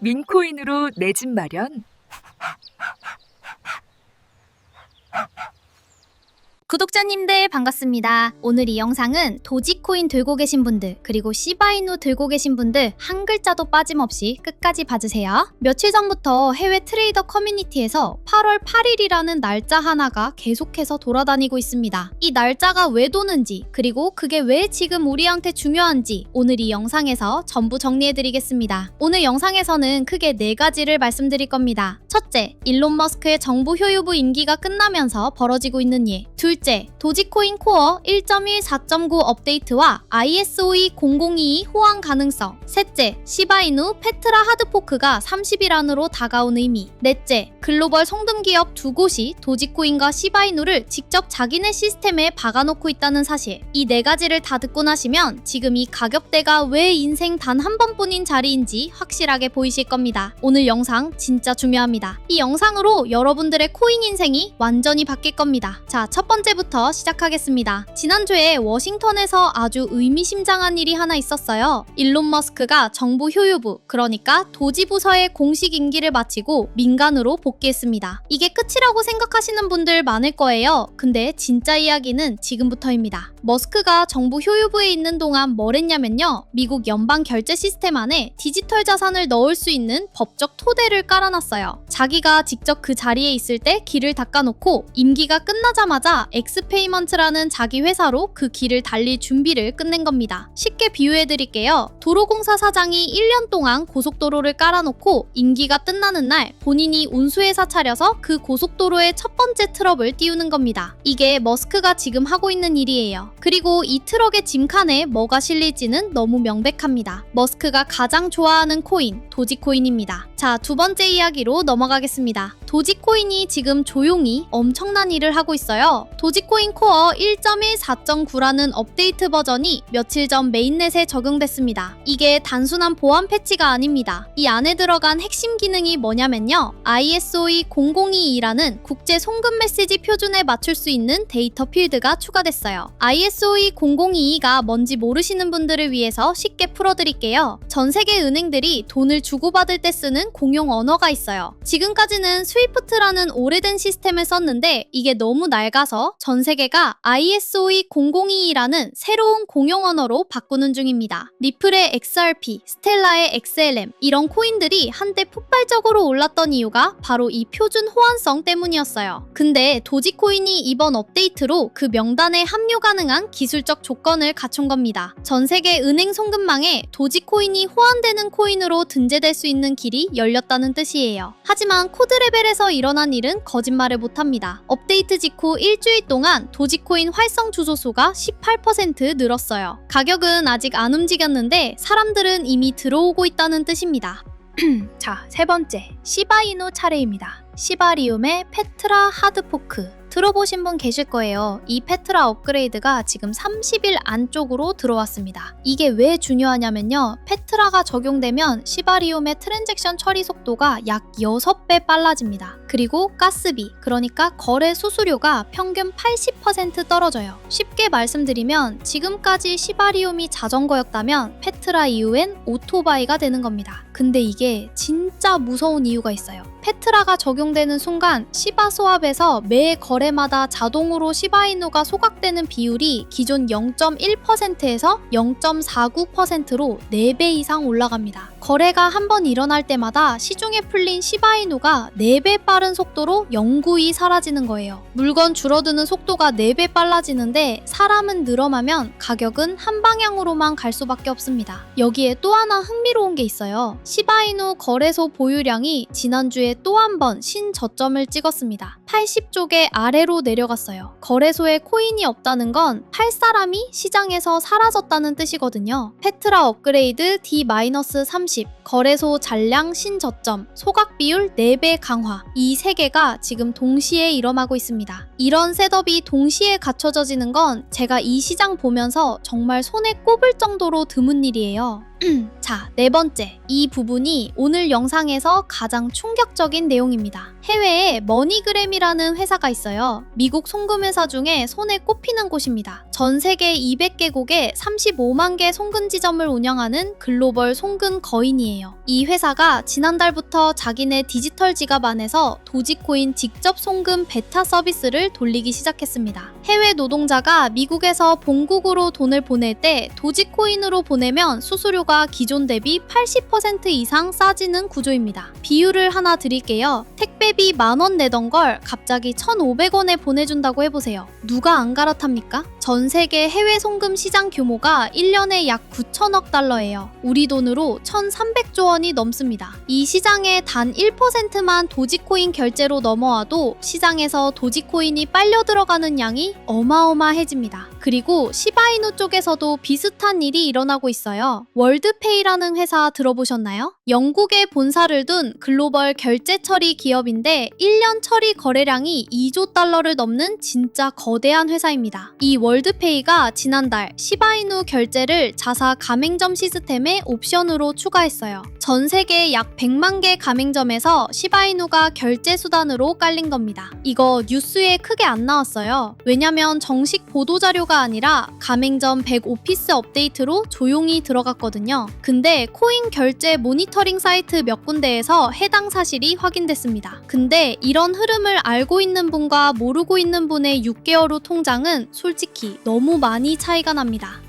민코인으로 내 집 마련. 구독자님들 반갑습니다. 오늘 이 영상은 도지코인 들고 계신 분들 그리고 시바이누 들고 계신 분들 한 글자도 빠짐없이 끝까지 봐주세요. 며칠 전부터 해외 트레이더 커뮤니티에서 8월 8일이라는 날짜 하나가 계속해서 돌아다니고 있습니다. 이 날짜가 왜 도는지 그리고 그게 왜 지금 우리한테 중요한지 오늘 이 영상에서 전부 정리해드리겠습니다. 오늘 영상에서는 크게 4가지를 말씀드릴 겁니다. 첫째, 일론 머스크의 정부 효유부 임기가 끝나면서 벌어지고 있는 일. 둘째, 도지코인 코어 1.1 4.9 업데이트와 ISOE 0022 호환 가능성. 셋째, 시바이누 페트라 하드포크가 30일 안으로 다가온 의미. 넷째, 글로벌 송금기업 2곳이 도지코인과 시바이누를 직접 자기네 시스템에 박아놓고 있다는 사실. 이 4가지를 다 듣고 나시면 지금 이 가격대가 왜 인생 단 한 번뿐인 자리인지 확실하게 보이실 겁니다. 오늘 영상 진짜 중요합니다. 이 영상으로 여러분들의 코인 인생이 완전히 바뀔 겁니다. 자, 첫 번째부터 시작하겠습니다. 지난주에 워싱턴에서 아주 의미심장한 일이 하나 있었어요. 일론 머스크가 정부 효유부, 그러니까 도지부서의 공식 임기를 마치고 민간으로 복귀했습니다. 이게 끝이라고 생각하시는 분들 많을 거예요. 근데 진짜 이야기는 지금부터입니다. 머스크가 정부 효유부에 있는 동안 뭘 했냐면요. 미국 연방 결제 시스템 안에 디지털 자산을 넣을 수 있는 법적 토대를 깔아놨어요. 자기가 직접 그 자리에 있을 때 길을 닦아놓고 임기가 끝나자마자 엑스페이먼트라는 자기 회사로 그 길을 달릴 준비를 끝낸 겁니다. 쉽게 비유해드릴게요. 도로공사 사장이 1년 동안 고속도로를 깔아놓고 임기가 끝나는 날 본인이 운수회사 차려서 그 고속도로의 첫 번째 트럭을 띄우는 겁니다. 이게 머스크가 지금 하고 있는 일이에요. 그리고 이 트럭의 짐칸에 뭐가 실릴지는 너무 명백합니다. 머스크가 가장 좋아하는 코인, 도지코인입니다. 자, 두 번째 이야기로 넘어가겠습니다. 도지코인이 지금 조용히 엄청난 일을 하고 있어요. 도지코인 코어 1.1 4.9라는 업데이트 버전이 며칠 전 메인넷에 적용됐습니다. 이게 단순한 보안 패치가 아닙니다. 이 안에 들어간 핵심 기능이 뭐냐면요. ISOE 0022라는 국제 송금 메시지 표준에 맞출 수 있는 데이터 필드가 추가됐어요. ISOE 0022가 뭔지 모르시는 분들을 위해서 쉽게 풀어드릴게요. 전 세계 은행들이 돈을 주고받을 때 쓰는 공용 언어가 있어요. 지금까지는 스위프트라는 오래된 시스템을 썼는데 이게 너무 낡아서 전 세계가 ISOE 0022라는 새로운 공용 언어로 바꾸는 중입니다. 리플의 XRP, 스텔라의 XLM 이런 코인들이 한때 폭발적으로 올랐던 이유가 바로 이 표준 호환성 때문이었어요. 근데 도지코인이 이번 업데이트로 그 명단에 합류 가능한 기술적 조건을 갖춘 겁니다. 전 세계 은행 송금망에 도지코인이 호환되는 코인으로 등재될 수 있는 길이 열렸다는 뜻이에요. 하지만 코드 레벨에서 일어난 일은 거짓말을 못합니다. 업데이트 직후 일주일 동안 도지코인 활성 주소수가 18% 늘었어요. 가격은 아직 안 움직였는데 사람들은 이미 들어오고 있다는 뜻입니다. 자, 세 번째, 시바이누 차례입니다. 시바리움의 페트라 하드포크. 들어보신 분 계실 거예요. 이 페트라 업그레이드가 지금 30일 안쪽으로 들어왔습니다. 이게 왜 중요하냐면요. 페트라가 적용되면 시바리움의 트랜잭션 처리 속도가 약 6배 빨라집니다. 그리고 가스비, 그러니까 거래 수수료가 평균 80% 떨어져요. 쉽게 말씀드리면 지금까지 시바리움이 자전거였다면 페트라 이후엔 오토바이가 되는 겁니다. 근데 이게 진짜 무서운 이유가 있어요. 페트라가 적용되는 순간 시바 소합에서 매 거래마다 자동으로 시바이누가 소각되는 비율이 기존 0.1%에서 0.49%로 4배 이상 올라갑니다. 거래가 한 번 일어날 때마다 시중에 풀린 시바이누가 4배 빠른 속도로 영구히 사라지는 거예요. 물건 줄어드는 속도가 4배 빨라지는데 사람은 늘어나면 가격은 한 방향으로만 갈 수밖에 없습니다. 여기에 또 하나 흥미로운 게 있어요. 시바이누 거래소 보유량이 지난주에 또 한 번 신저점을 찍었습니다. 80쪽의 아래로 내려갔어요. 거래소에 코인이 없다는 건 팔 사람이 시장에서 사라졌다는 뜻이거든요. 페트라 업그레이드 D-30, 거래소 잔량 신저점, 소각 비율 4배 강화, 이 3개가 지금 동시에 일어나고 있습니다. 이런 셋업이 동시에 갖춰져지는 건 제가 이 시장 보면서 정말 손에 꼽을 정도로 드문 일이에요. 자, 네 번째. 이 부분이 오늘 영상에서 가장 충격적인 내용입니다. 해외에 머니그램이라는 회사가 있어요. 미국 송금회사 중에 손에 꼽히는 곳입니다. 전 세계 200개국에 35만 개 송금지점을 운영하는 글로벌 송금 거인이에요. 이 회사가 지난달부터 자기네 디지털 지갑 안에서 도지코인 직접 송금 베타 서비스를 돌리기 시작했습니다. 해외 노동자가 미국에서 본국으로 돈을 보낼 때 도지코인으로 보내면 수수료가 기존 대비 80% 이상 싸지는 구조입니다. 비유를 하나 드릴게요. 택배비 10,000원 내던 걸 갑자기 1,500원에 보내준다고 해보세요. 누가 안 갈아탑니까? 전 세계 해외 송금 시장 규모가 1년에 약 9천억 달러예요. 우리 돈으로 1,300조 원이 넘습니다. 이 시장의 단 1%만 도지코인 결제로 넘어와도 시장에서 도지코인이 빨려 들어가는 양이 어마어마해집니다. 그리고 시바이누 쪽에서도 비슷한 일이 일어나고 있어요. 월드페이라는 회사 들어보셨나요? 영국에 본사를 둔 글로벌 결제 처리 기업인데 1년 처리 거래량이 2조 달러를 넘는 진짜 거대한 회사입니다. 이 월드페이가 지난달 시바이누 결제를 자사 가맹점 시스템에 옵션으로 추가했어요. 전 세계 약 100만 개 가맹점에서 시바이누가 결제 수단으로 깔린 겁니다. 이거 뉴스에 크게 안 나왔어요. 왜냐면 정식 보도자료가 아니라 가맹점 백오피스 업데이트로 조용히 들어갔거든요. 근데 코인 결제 모니터링 사이트 몇 군데에서 해당 사실이 확인됐습니다. 근데 이런 흐름을 알고 있는 분과 모르고 있는 분의 6개월 후 통장은 솔직히 너무 많이 차이가 납니다.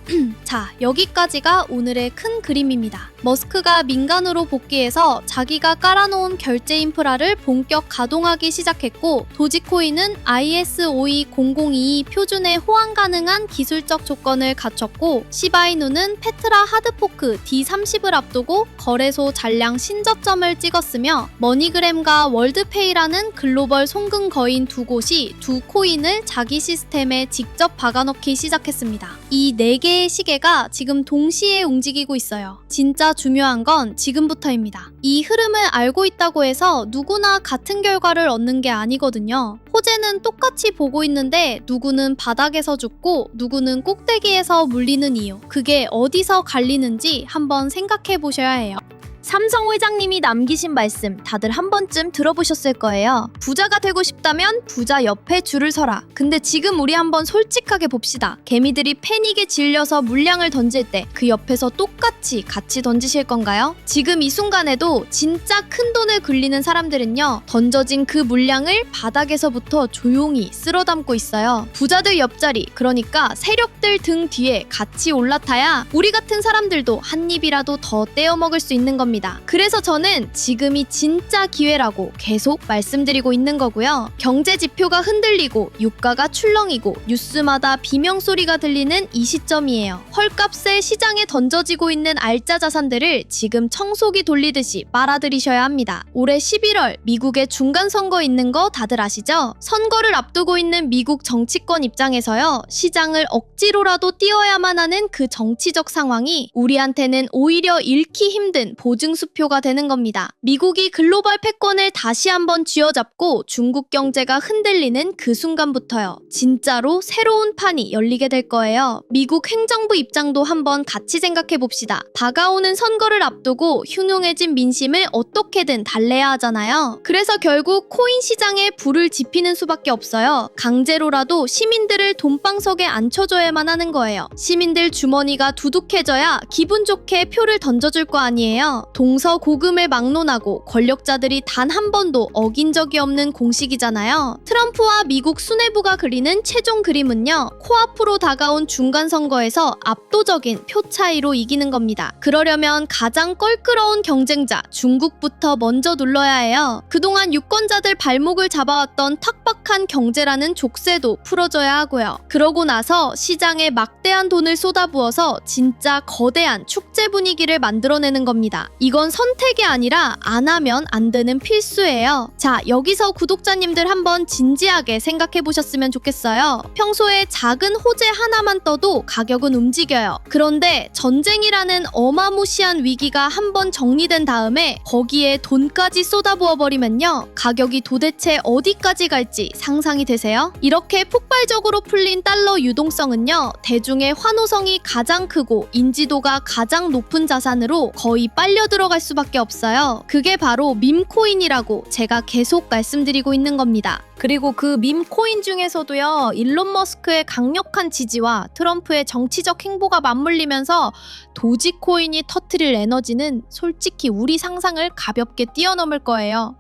자, 여기까지가 오늘의 큰 그림입니다. 머스크가 민간으로 복귀해서 자기가 깔아놓은 결제 인프라를 본격 가동하기 시작했고, 도지코인은 ISO20022 표준에 호환 가능한 기술적 조건을 갖췄고, 시바이누는 페트라 하드포크 D30을 앞두고 거래소 잔량 신저점을 찍었으며, 머니그램과 월드페이라는 글로벌 송금 거인 두 곳이 두 코인을 자기 시스템에 직접 박아넣기 시작했습니다. 이 4개의 시계가 지금 동시에 움직이고 있어요. 진짜 중요한 건 지금부터입니다. 이 흐름을 알고 있다고 해서 누구나 같은 결과를 얻는 게 아니거든요. 호재는 똑같이 보고 있는데 누구는 바닥에서 죽고 누구는 꼭대기에서 물리는 이유, 그게 어디서 갈리는지 한번 생각해 보셔야 해요. 삼성 회장님이 남기신 말씀 다들 한 번쯤 들어보셨을 거예요. 부자가 되고 싶다면 부자 옆에 줄을 서라. 근데 지금 우리 한번 솔직하게 봅시다. 개미들이 패닉에 질려서 물량을 던질 때 그 옆에서 똑같이 같이 던지실 건가요? 지금 이 순간에도 진짜 큰 돈을 굴리는 사람들은요, 던져진 그 물량을 바닥에서부터 조용히 쓸어담고 있어요. 부자들 옆자리, 그러니까 세력들 등 뒤에 같이 올라타야 우리 같은 사람들도 한 입이라도 더 떼어 먹을 수 있는 겁니다. 그래서 저는 지금이 진짜 기회라고 계속 말씀드리고 있는 거고요. 경제 지표가 흔들리고 유가가 출렁이고 뉴스마다 비명소리가 들리는 이 시점이에요. 헐값에 시장에 던져지고 있는 알짜 자산들을 지금 청소기 돌리듯이 빨아들이셔야 합니다. 올해 11월 미국에 중간선거 있는 거 다들 아시죠? 선거를 앞두고 있는 미국 정치권 입장에서요, 시장을 억지로라도 띄워야만 하는 그 정치적 상황이 우리한테는 오히려 잃기 힘든 보증수표가 되는 겁니다. 미국이 글로벌 패권을 다시 한번 쥐어잡고 중국 경제가 흔들리는 그 순간부터요, 진짜로 새로운 판이 열리게 될 거예요. 미국 행정부 입장도 한번 같이 생각해 봅시다. 다가오는 선거를 앞두고 흉흉해진 민심을 어떻게든 달래야 하잖아요. 그래서 결국 코인 시장에 불을 지피는 수밖에 없어요. 강제로라도 시민들을 돈방석에 앉혀줘야만 하는 거예요. 시민들 주머니가 두둑해져야 기분 좋게 표를 던져줄 거 아니에요. 동서고금을 막론하고 권력자들이 단 한 번도 어긴 적이 없는 공식이잖아요. 트럼프와 미국 수뇌부가 그리는 최종 그림은요, 코앞으로 다가온 중간선거에서 압도적인 표 차이로 이기는 겁니다. 그러려면 가장 껄끄러운 경쟁자 중국부터 먼저 눌러야 해요. 그동안 유권자들 발목을 잡아왔던 탁박한 경제라는 족쇄도 풀어줘야 하고요. 그러고 나서 시장에 막대한 돈을 쏟아부어서 진짜 거대한 축제 분위기를 만들어내는 겁니다. 이건 선택이 아니라 안 하면 안 되는 필수예요. 자, 여기서 구독자님들 한번 진지하게 생각해 보셨으면 좋겠어요. 평소에 작은 호재 하나만 떠도 가격은 움직여요. 그런데 전쟁이라는 어마무시한 위기가 한번 정리된 다음에 거기에 돈까지 쏟아부어 버리면요, 가격이 도대체 어디까지 갈지 상상이 되세요? 이렇게 폭발적으로 풀린 달러 유동성은요, 대중의 환호성이 가장 크고 인지도가 가장 높은 자산으로 거의 빨려 들어갈 수밖에 없어요. 그게 바로 밈코인이라고 제가 계속 말씀드리고 있는 겁니다. 그리고 그 밈코인 중에서도요, 일론 머스크의 강력한 지지와 트럼프의 정치적 행보가 맞물리면서 도지코인이 터뜨릴 에너지는 솔직히 우리 상상을 가볍게 뛰어넘을 거예요.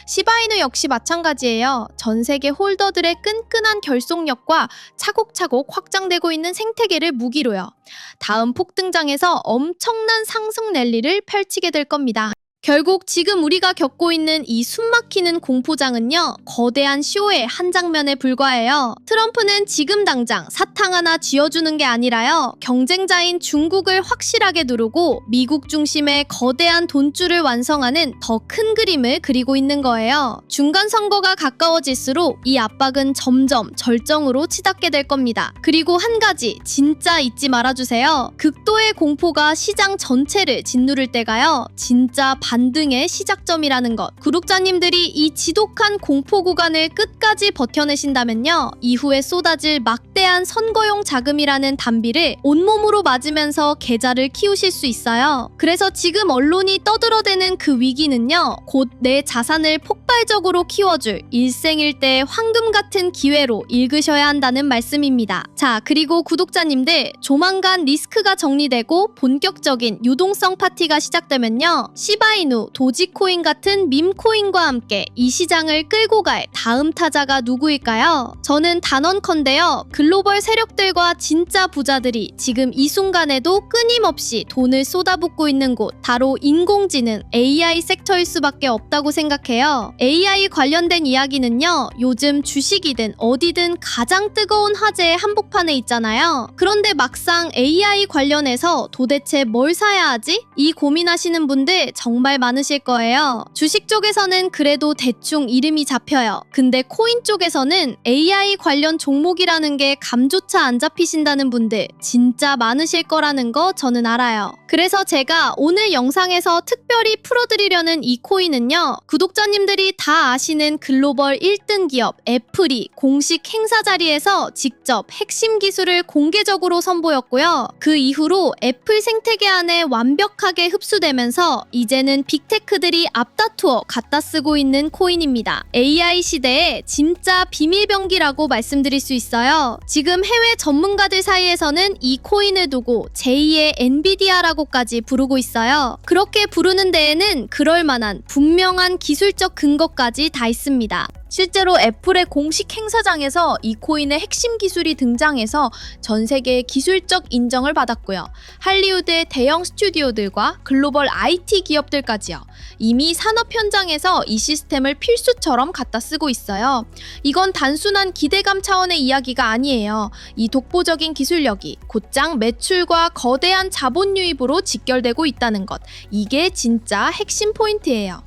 시바이누 역시 마찬가지예요. 전 세계 홀더들의 끈끈한 결속력과 차곡차곡 확장되고 있는 생태계를 무기로요, 다음 폭등장에서 엄청난 상승 랠리를 펼치게 될 겁니다. 결국 지금 우리가 겪고 있는 이 숨막히는 공포장은요, 거대한 쇼의 한 장면에 불과해요. 트럼프는 지금 당장 사탕 하나 쥐어주는 게 아니라요, 경쟁자인 중국을 확실하게 누르고 미국 중심의 거대한 돈줄을 완성하는 더 큰 그림을 그리고 있는 거예요. 중간 선거가 가까워질수록 이 압박은 점점 절정으로 치닫게 될 겁니다. 그리고 한 가지 진짜 잊지 말아주세요. 극도의 공포가 시장 전체를 짓누를 때가요, 진짜 반등의 시작점이라는 것. 구독자님들이 이 지독한 공포 구간을 끝까지 버텨내신다면요, 이후에 쏟아질 막대한 선거용 자금이라는 단비를 온몸으로 맞으면서 계좌를 키우실 수 있어요. 그래서 지금 언론이 떠들어대는 그 위기는요, 곧 내 자산을 폭발적으로 키워줄 일생일대의 황금 같은 기회로 읽으셔야 한다는 말씀입니다. 자, 그리고 구독자님들, 조만간 리스크가 정리되고 본격적인 유동성 파티가 시작되면요, 시바이누, 도지코인 같은 밈코인과 함께 이 시장을 끌고 갈 다음 타자가 누구일까요? 저는 단언컨대요, 글로벌 세력들과 진짜 부자들이 지금 이 순간에도 끊임없이 돈을 쏟아붓고 있는 곳, 바로 인공지능 AI 섹터일 수밖에 없다고 생각해요. AI 관련된 이야기는요, 요즘 주식이든 어디든 가장 뜨거운 화제의 한복판에 있잖아요. 그런데 막상 AI 관련해서 도대체 뭘 사야 하지? 이 고민하시는 분들 정말 많으실 거예요. 주식 쪽에서는 그래도 대충 이름이 잡혀요. 근데 코인 쪽에서는 AI 관련 종목이라는 게 감조차 안 잡히신다는 분들 진짜 많으실 거라는 거 저는 알아요. 그래서 제가 오늘 영상에서 특별히 풀어드리려는 이 코인은요, 구독자님들이 다 아시는 글로벌 1등 기업 애플이 공식 행사 자리에서 직접 핵심 기술을 공개적으로 선보였고요. 그 이후로 애플 생태계 안에 완벽하게 흡수되면서 이제는 빅테크들이 앞다투어 갖다 쓰고 있는 코인입니다. AI 시대의 진짜 비밀병기라고 말씀드릴 수 있어요. 지금 해외 전문가들 사이에서는 이 코인을 두고 제2의 엔비디아라고까지 부르고 있어요. 그렇게 부르는 데에는 그럴만한 분명한 기술적 근거까지 다 있습니다. 실제로 애플의 공식 행사장에서 이 코인의 핵심 기술이 등장해서 전 세계의 기술적 인정을 받았고요. 할리우드의 대형 스튜디오들과 글로벌 IT 기업들까지요, 이미 산업 현장에서 이 시스템을 필수처럼 갖다 쓰고 있어요. 이건 단순한 기대감 차원의 이야기가 아니에요. 이 독보적인 기술력이 곧장 매출과 거대한 자본 유입으로 직결되고 있다는 것, 이게 진짜 핵심 포인트예요.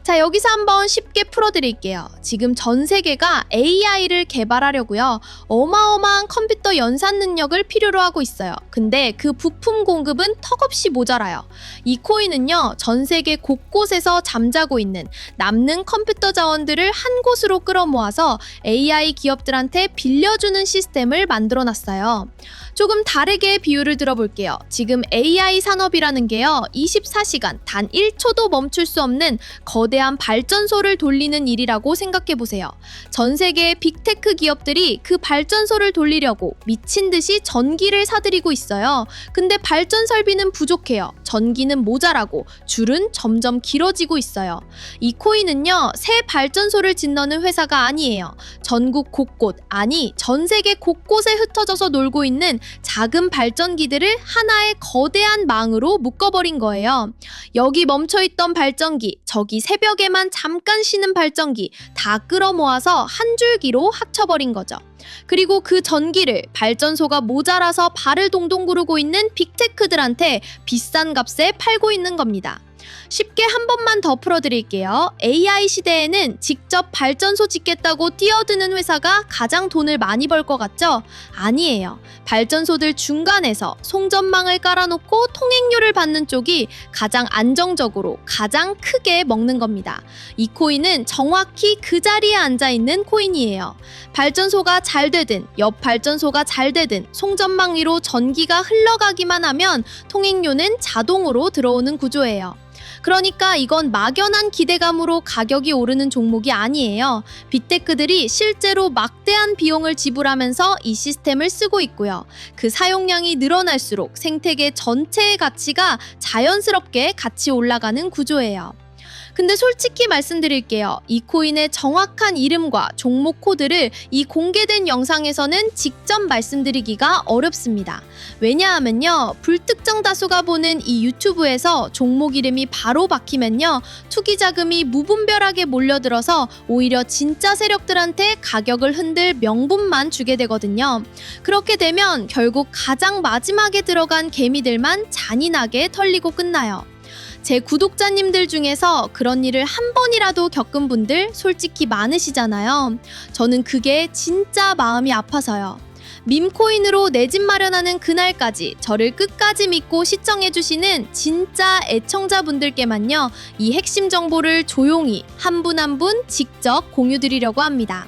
자, 여기서 한번 쉽게 풀어드릴게요. 지금 전 세계가 AI를 개발하려고요, 어마어마한 컴퓨터 연산 능력을 필요로 하고 있어요. 근데 그 부품 공급은 턱없이 모자라요. 이 코인은요, 전 세계 곳곳에서 잠자고 있는 남는 컴퓨터 자원들을 한 곳으로 끌어모아서 AI 기업들한테 빌려주는 시스템을 만들어놨어요. 조금 다르게 비유를 들어볼게요. 지금 AI 산업이라는 게요, 24시간 단 1초도 멈출 수 없는 거대한 발전소를 돌리는 일이라고 생각해보세요. 전 세계의 빅테크 기업들이 그 발전소를 돌리려고 미친 듯이 전기를 사들이고 있어요. 근데 발전 설비는 부족해요. 전기는 모자라고 줄은 점점 길어지고 있어요. 이 코인은요, 새 발전소를 짓는 회사가 아니에요. 전국 곳곳, 아니 전 세계 곳곳에 흩어져서 놀고 있는 작은 발전기들을 하나의 거대한 망으로 묶어버린 거예요. 여기 멈춰있던 발전기, 저기 새벽에만 잠깐 쉬는 발전기 다 끌어모아서 한 줄기로 합쳐버린 거죠. 그리고 그 전기를 발전소가 모자라서 발을 동동 구르고 있는 빅테크들한테 비싼 값에 팔고 있는 겁니다. 쉽게 한 번만 더 풀어드릴게요. AI 시대에는 직접 발전소 짓겠다고 뛰어드는 회사가 가장 돈을 많이 벌 것 같죠? 아니에요. 발전소들 중간에서 송전망을 깔아놓고 통행료를 받는 쪽이 가장 안정적으로 가장 크게 먹는 겁니다. 이 코인은 정확히 그 자리에 앉아있는 코인이에요. 발전소가 잘 되든 옆 발전소가 잘 되든 송전망 위로 전기가 흘러가기만 하면 통행료는 자동으로 들어오는 구조예요. 그러니까 이건 막연한 기대감으로 가격이 오르는 종목이 아니에요. 빅테크들이 실제로 막대한 비용을 지불하면서 이 시스템을 쓰고 있고요. 그 사용량이 늘어날수록 생태계 전체의 가치가 자연스럽게 같이 올라가는 구조예요. 근데 솔직히 말씀드릴게요. 이 코인의 정확한 이름과 종목 코드를 이 공개된 영상에서는 직접 말씀드리기가 어렵습니다. 왜냐하면요, 불특정 다수가 보는 이 유튜브에서 종목 이름이 바로 박히면요, 투기 자금이 무분별하게 몰려들어서 오히려 진짜 세력들한테 가격을 흔들 명분만 주게 되거든요. 그렇게 되면 결국 가장 마지막에 들어간 개미들만 잔인하게 털리고 끝나요. 제 구독자님들 중에서 그런 일을 한 번이라도 겪은 분들 솔직히 많으시잖아요. 저는 그게 진짜 마음이 아파서요. 밈코인으로 내 집 마련하는 그날까지 저를 끝까지 믿고 시청해주시는 진짜 애청자분들께만요, 이 핵심 정보를 조용히 한 분 한 분 직접 공유드리려고 합니다.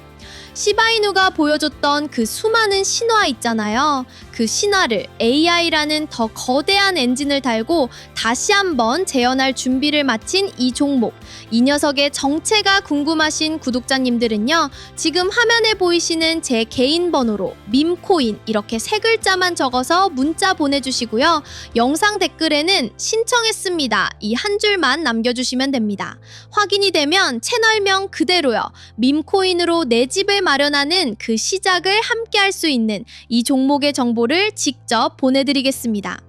시바이누가 보여줬던 그 수많은 신화 있잖아요. 그 신화를 AI라는 더 거대한 엔진을 달고 다시 한번 재현할 준비를 마친 이 종목. 이 녀석의 정체가 궁금하신 구독자님들은요, 지금 화면에 보이시는 제 개인 번호로 밈코인 이렇게 세 글자만 적어서 문자 보내주시고요. 영상 댓글에는 신청했습니다 이 한 줄만 남겨주시면 됩니다. 확인이 되면 채널명 그대로요, 밈코인으로 내 집을 마련하는 그 시작을 함께 할 수 있는 이 종목의 정보를 직접 보내드리겠습니다.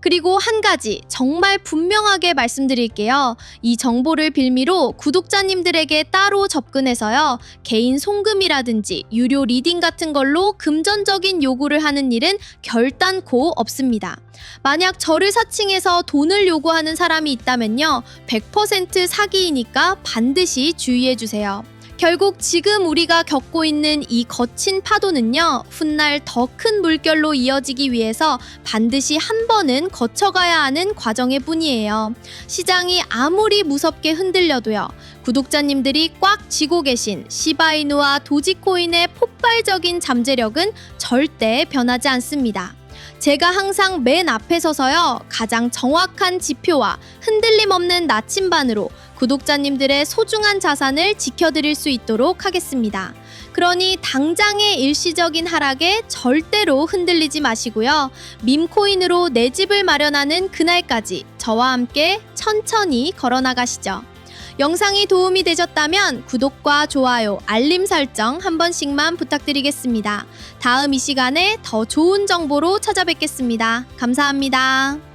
그리고 한 가지 정말 분명하게 말씀드릴게요. 이 정보를 빌미로 구독자님들에게 따로 접근해서요, 개인 송금이라든지 유료 리딩 같은 걸로 금전적인 요구를 하는 일은 결단코 없습니다. 만약 저를 사칭해서 돈을 요구하는 사람이 있다면요, 100% 사기이니까 반드시 주의해주세요. 결국 지금 우리가 겪고 있는 이 거친 파도는요, 훗날 더 큰 물결로 이어지기 위해서 반드시 한 번은 거쳐가야 하는 과정일 뿐이에요. 시장이 아무리 무섭게 흔들려도요, 구독자님들이 꽉 쥐고 계신 시바이누와 도지코인의 폭발적인 잠재력은 절대 변하지 않습니다. 제가 항상 맨 앞에 서서요, 가장 정확한 지표와 흔들림 없는 나침반으로 구독자님들의 소중한 자산을 지켜드릴 수 있도록 하겠습니다. 그러니 당장의 일시적인 하락에 절대로 흔들리지 마시고요. 밈코인으로 내 집을 마련하는 그날까지 저와 함께 천천히 걸어나가시죠. 영상이 도움이 되셨다면 구독과 좋아요, 알림 설정 한 번씩만 부탁드리겠습니다. 다음 이 시간에 더 좋은 정보로 찾아뵙겠습니다. 감사합니다.